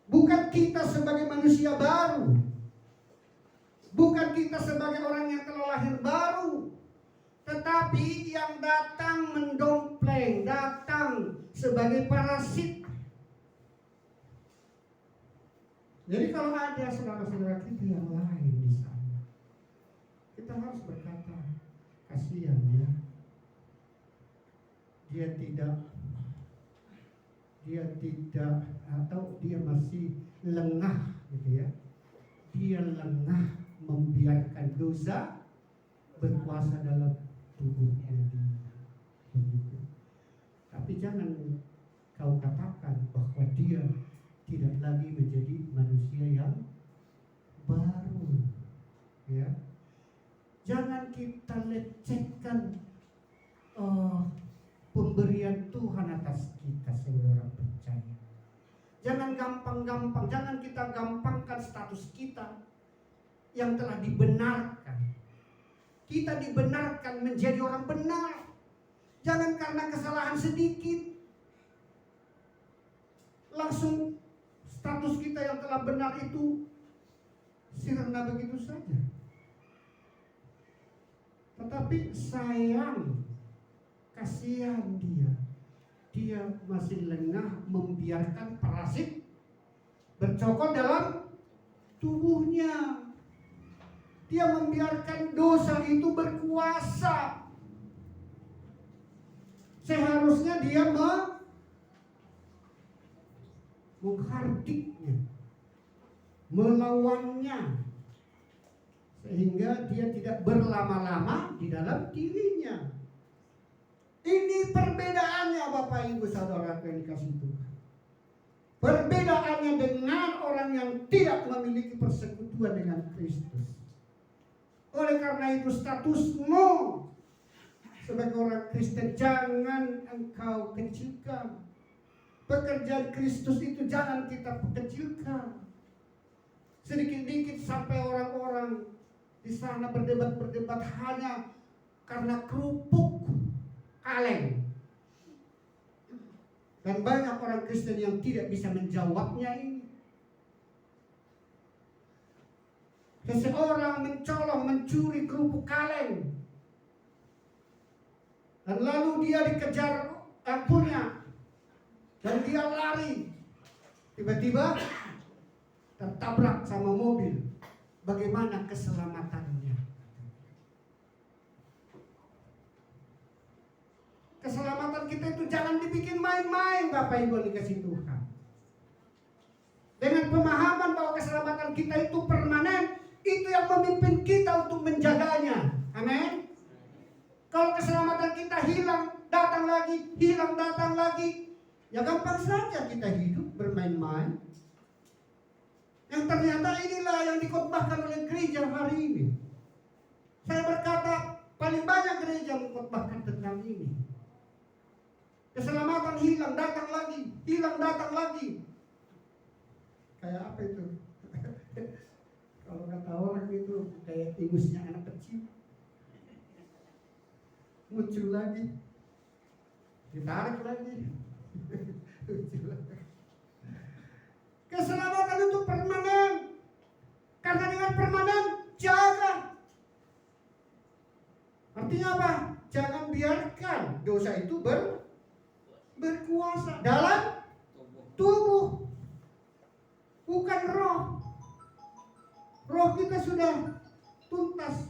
Bukan kita sebagai manusia baru. Bukan kita sebagai orang yang telah lahir baru. Tetapi yang datang mendompleng, datang sebagai parasit. Jadi kalau ada saudara-saudara kita yang lain di sana, kita harus berkata, kasihan ya. Dia tidak atau dia masih lengah gitu ya. Dia lengah membiarkan dosa berkuasa dalam tubuhnya begitu. Tapi jangan kau katakan bahwa dia tidak lagi menjadi manusia yang baru, ya. Jangan kita lecehkan pemberian Tuhan atas kita, saudara percaya. Jangan gampang-gampang, jangan kita gampangkan status kita yang telah dibenarkan. Kita dibenarkan menjadi orang benar. Jangan karena kesalahan sedikit langsung status kita yang telah benar itu sirna begitu saja. Tetapi sayang, kasihan dia masih lengah membiarkan parasit bercokol dalam tubuhnya. Dia membiarkan dosa itu berkuasa. Seharusnya dia menghardiknya, melawannya, sehingga dia tidak berlama-lama di dalam dirinya. Ini perbedaannya Bapak Ibu Saudara yang dikasihi Tuhan. Perbedaannya dengan orang yang tidak memiliki persekutuan dengan Kristus. Oleh karena itu statusmu sebagai orang Kristen jangan engkau kecilkan. Pekerjaan Kristus itu jangan kita kecilkan. Sedikit-sedikit sampai orang-orang di sana berdebat hanya karena kerupuk kaleng. Dan banyak orang Kristen yang tidak bisa menjawabnya ini. Seseorang mencolong, mencuri kerupuk kaleng, dan lalu dia dikejar punya, dan dia lari. Tiba-tiba tertabrak sama mobil. Bagaimana keselamatannya? Keselamatan kita itu jangan dibikin main-main, Bapak Ibu dikasih Tuhan. Dengan pemahaman bahwa keselamatan kita itu permanen, itu yang memimpin kita untuk menjaganya. Amin. Kalau keselamatan kita hilang, datang lagi, hilang, datang lagi, ya gampang saja kita hidup bermain-main. Yang ternyata inilah yang dikhotbahkan oleh gereja hari ini. Saya berkata, paling banyak gereja mengkhotbahkan tentang ini. Keselamatan hilang, datang lagi, hilang, datang lagi. Kayak apa itu? Kalau kata orang itu kayak ingusnya anak kecil. Muncul lagi, ditarik lagi. Keselamatan itu permanen. Karena dengan permanen jaga. Artinya apa? Jangan biarkan dosa itu berkuasa dalam tubuh. Bukan roh. Roh kita sudah tuntas.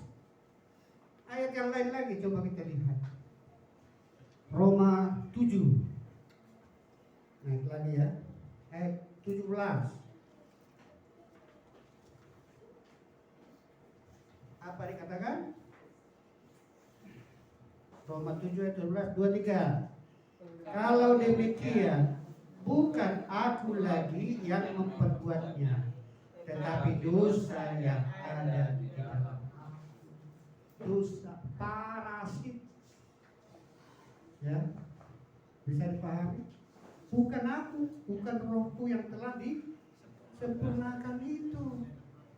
Ayat yang lain lagi coba kita lihat. Roma 7. Naik lagi ya. Ayat 17. Apa dikatakan? Roma 7 ayat 17, 23. Kalau demikian, bukan aku lagi yang memperbuatnya, tetapi dosa yang ada di dalam. Dosa parasit. Ya, bisa dipahami? Bukan aku, bukan rohku yang telah disempurnakan itu.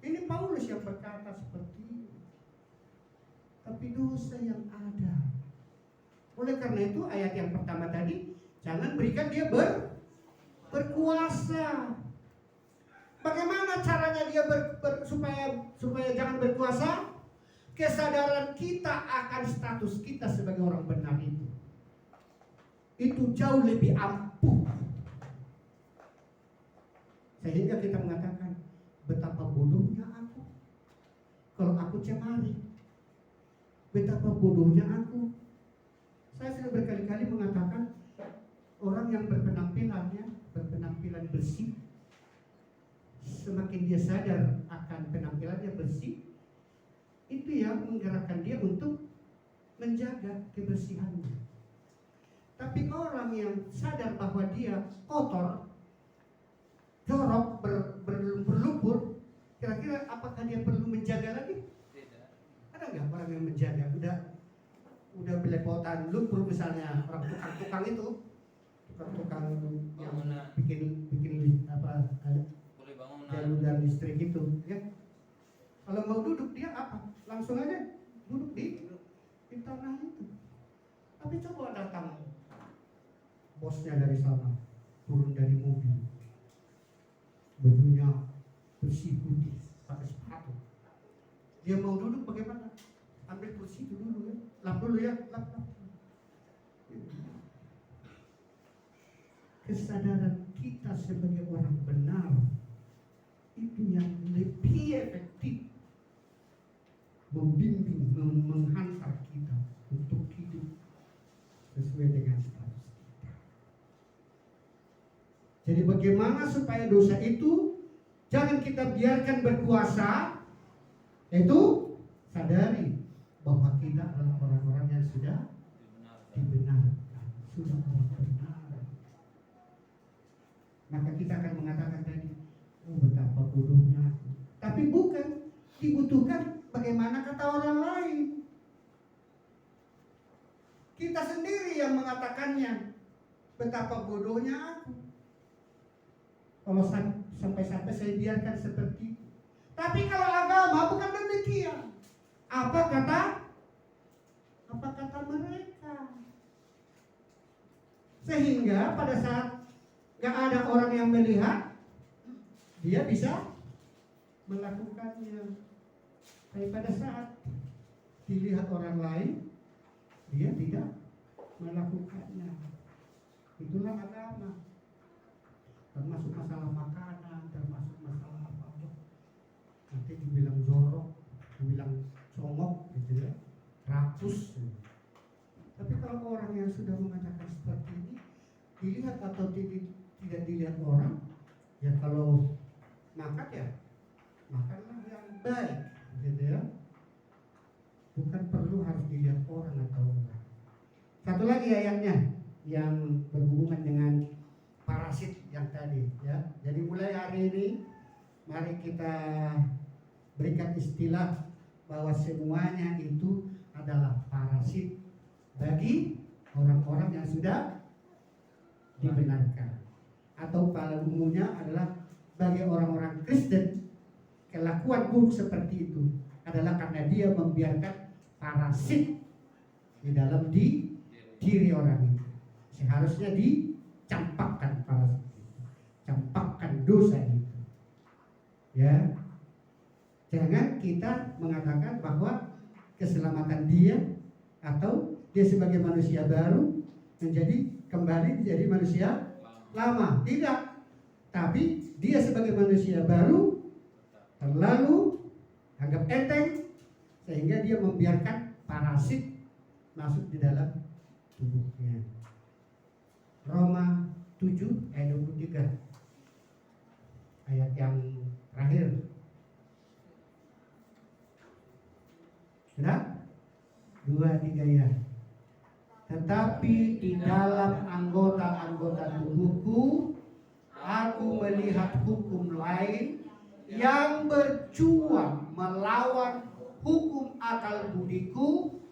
Ini Paulus yang berkata seperti itu. Tapi dosa yang ada. Oleh karena itu ayat yang pertama tadi, jangan berikan dia berkuasa. Bagaimana caranya dia supaya jangan berkuasa? Kesadaran kita akan status kita sebagai orang benar itu jauh lebih ampuh, sehingga kita mengatakan betapa bodohnya aku kalau aku cemari, betapa bodohnya aku. Saya sudah berkali-kali mengatakan orang yang berpenampilan bersih, semakin dia sadar akan penampilannya bersih, itu yang menggerakkan dia untuk menjaga kebersihannya. Tapi orang yang sadar bahwa dia kotor, jorok, berlumpur, kira-kira apakah dia perlu menjaga lagi? Tidak. Ada nggak orang yang menjaga? Udah belepotan lumpur, misalnya orang tukang itu, tukang yang bikin apa? Jalur listrik itu, ya. Kalau mau duduk dia apa? Langsung aja duduk di tanah itu. Tapi coba datang bosnya dari sana, turun dari mobil, bajunya bersih putih, pakai sepatu. Dia mau duduk bagaimana? Ambil kursi itu dulu ya, lap dulu ya, lap. Kesadaran kita sebagai orang benar itu yang lebih efektif membimbing, menghantar kita untuk hidup sesuai dengan status kita. Jadi bagaimana supaya dosa itu jangan kita biarkan berkuasa? Itu sadari bahwa kita adalah orang-orang yang sudah dibenarkan, sudah orang benar. Maka kita akan mengatakan tadi, oh betapa bodohnya aku. Tapi bukan, dibutuhkan bagaimana kata orang lain. Kita sendiri yang mengatakannya, betapa bodohnya aku. Kalau sampai-sampai saya biarkan seperti itu. Tapi kalau agama bukan demikian. Apa kata mereka? Sehingga pada saat gak ada orang yang melihat, dia bisa melakukannya. Tapi pada saat dilihat orang lain, dia tidak melakukannya. Itulah agama. Termasuk masalah makanan, termasuk masalah apa-apa. Nanti dibilang jorok, dibilang congok gitu ya, rakus. Tapi kalau orang yang sudah mengatakan seperti ini, dilihat atau tidak dilihat orang, ya kalau makan ya makanlah yang baik, gitu ya. Bukan perlu harus dilihat orang atau orang. Satu lagi ayatnya yang berhubungan dengan parasit yang tadi, ya. Jadi mulai hari ini mari kita berikan istilah bahwa semuanya itu adalah parasit bagi orang-orang yang sudah dibenarkan, atau pada umumnya adalah bagi orang-orang Kristen. Kelakuan buruk seperti itu adalah karena dia membiarkan parasit di dalam diri orang itu. Seharusnya dicampakkan parasit itu, campakkan dosa itu, ya. Jangan kita mengatakan bahwa keselamatan dia atau dia sebagai manusia baru kembali menjadi manusia lama. Tidak. Tapi dia sebagai manusia baru terlalu anggap enteng sehingga dia membiarkan parasit masuk di dalam tubuhnya. Roma 7 ayat 23. Ayat yang terakhir. Sudah? 2-3 ya. Tetapi di dalam anggota-anggota tubuhku aku melihat hukum lain yang berjuang melawan hukum akal budiku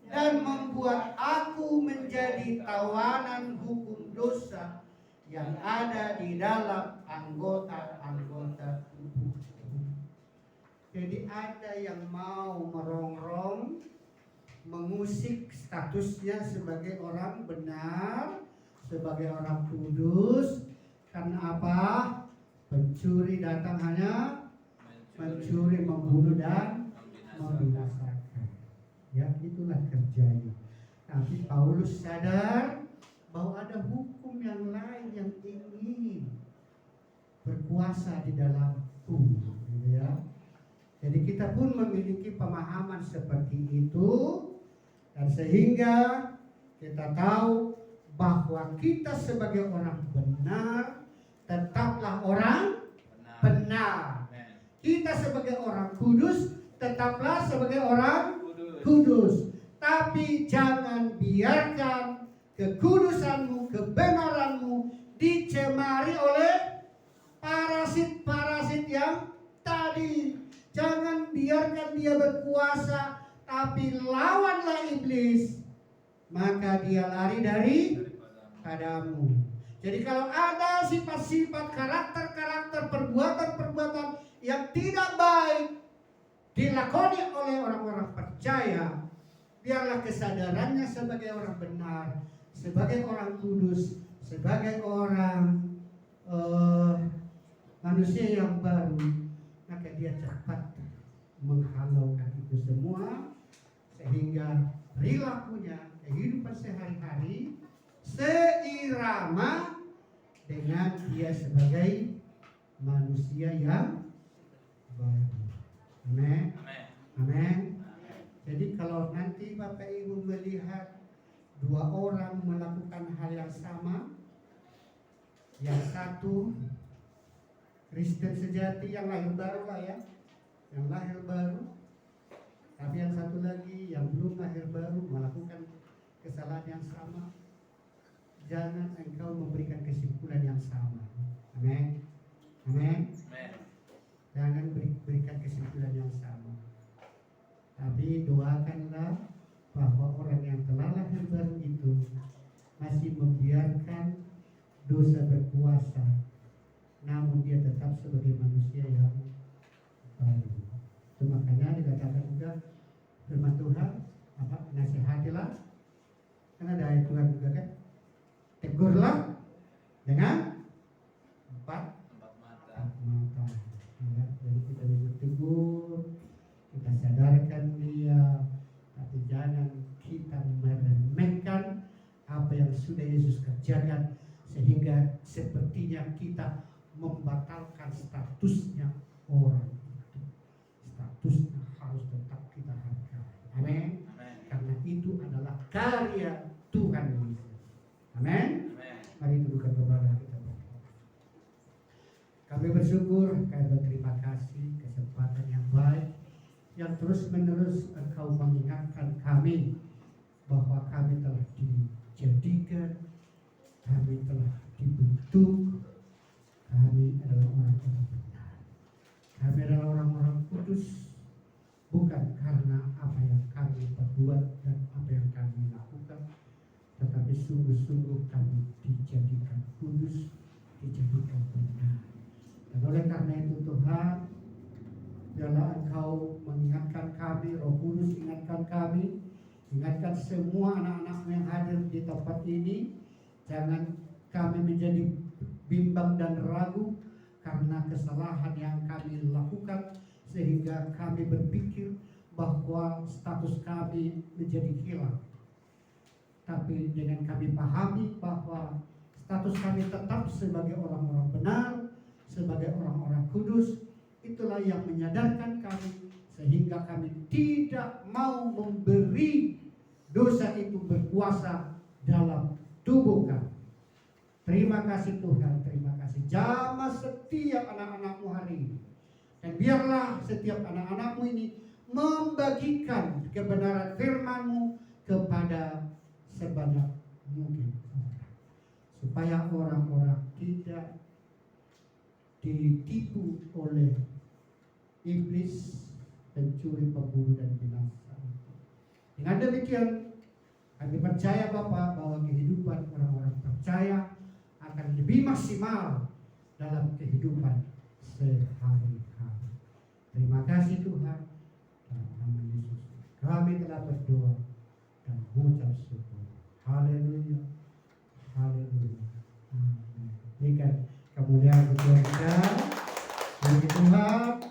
dan membuat aku menjadi tawanan hukum dosa yang ada di dalam anggota-anggota tubuh. Jadi ada yang mau merongrong, mengusik statusnya sebagai orang benar, sebagai orang kudus. Karena apa? Pencuri datang hanya mencuri, membunuh dan membinasakan. Ya, itulah kerjanya. Tapi Paulus sadar bahwa ada hukum yang lain yang ingin berkuasa di dalam tubuh, gitu ya. Jadi kita pun memiliki pemahaman seperti itu, dan sehingga kita tahu bahwa kita sebagai orang benar tetaplah orang benar. Kita sebagai orang kudus tetaplah sebagai orang kudus. Tapi jangan biarkan kekudusanmu, kebenaranmu dicemari oleh parasit-parasit yang tadi. Jangan biarkan dia berkuasa, tapi lawanlah iblis, maka dia lari daripadamu. Jadi kalau ada sifat-sifat, karakter-karakter, perbuatan-perbuatan yang tidak baik dilakoni oleh orang-orang percaya, biarlah kesadarannya sebagai orang benar, sebagai orang kudus, sebagai orang manusia yang baru, maka dia cepat menghalaukan itu semua, sehingga perilakunya, kehidupan sehari-hari seirama dengan dia sebagai manusia yang baru. Amin. Amin. Jadi kalau nanti Bapak Ibu melihat dua orang melakukan hal yang sama, yang satu Kristen sejati yang lahir baru lah ya, yang lahir baru, tapi yang satu lagi yang belum lahir baru melakukan kesalahan yang sama, jangan engkau memberikan kesimpulan yang sama. Amin. Amin. Jangan berikan kesimpulan yang sama. Tapi doakanlah bahwa orang yang telah lahir baru itu masih membiarkan dosa berkuasa, namun dia tetap sebagai manusia yang baru. Itu makanya dikatakan juga firman Tuhan, nasihatilah, karena ada ayat Tuhan juga kan, tegurlah dengan empat mata. Ya, jadi kita bisa tegur, kita sadarkan dia, tapi jangan kita meremehkan apa yang sudah Yesus kerjakan, sehingga sepertinya kita membatalkan statusnya orang itu. Statusnya harus tetap kita hargai. Amin. Karena itu adalah karya Tuhan Yesus. Amin. Mari tundukkan kepala kita. Kami bersyukur, kami berterima kasih kesempatan yang baik yang terus menerus Engkau mengingatkan kami bahwa kami telah dijadikan, kami telah dibentuk, kami adalah orang-orang benar, kami adalah orang-orang kudus, bukan karena apa yang kami perbuat dan apa yang kami lakukan, tetapi sungguh-sungguh kami dijadikan kudus, dijadikan benar. Dan oleh karena itu Tuhan, biarlah Engkau mengingatkan kami, Roh Kudus ingatkan kami, ingatkan semua anak-anak yang hadir di tempat ini, jangan kami menjadi bimbang dan ragu karena kesalahan yang kami lakukan, sehingga kami berpikir bahwa status kami menjadi hilang. Tapi dengan kami pahami bahwa status kami tetap sebagai orang-orang benar, sebagai orang-orang kudus, itulah yang menyadarkan kami, sehingga kami tidak mau memberi dosa itu berkuasa dalam tubuh kami. Terima kasih Tuhan, terima kasih. Jamah setiap anak-anak-Mu hari ini, dan biarlah setiap anak-anak-Mu ini membagikan kebenaran firman-Mu kepada sebanyak mungkin, supaya orang-orang tidak ditipu oleh iblis, pencuri, pembunuh dan binasa. Dengan demikian kami percaya Bapak bahwa kehidupan orang-orang percaya akan lebih lebih maksimal dalam kehidupan sehari-hari. Terima kasih Tuhan. Dalam nama Yesus kami telah berdoa dan mengucap syukur. Haleluya. Haleluya. Amin. Berikan kemuliaan kepada Tuhan. Bagi Tuhan.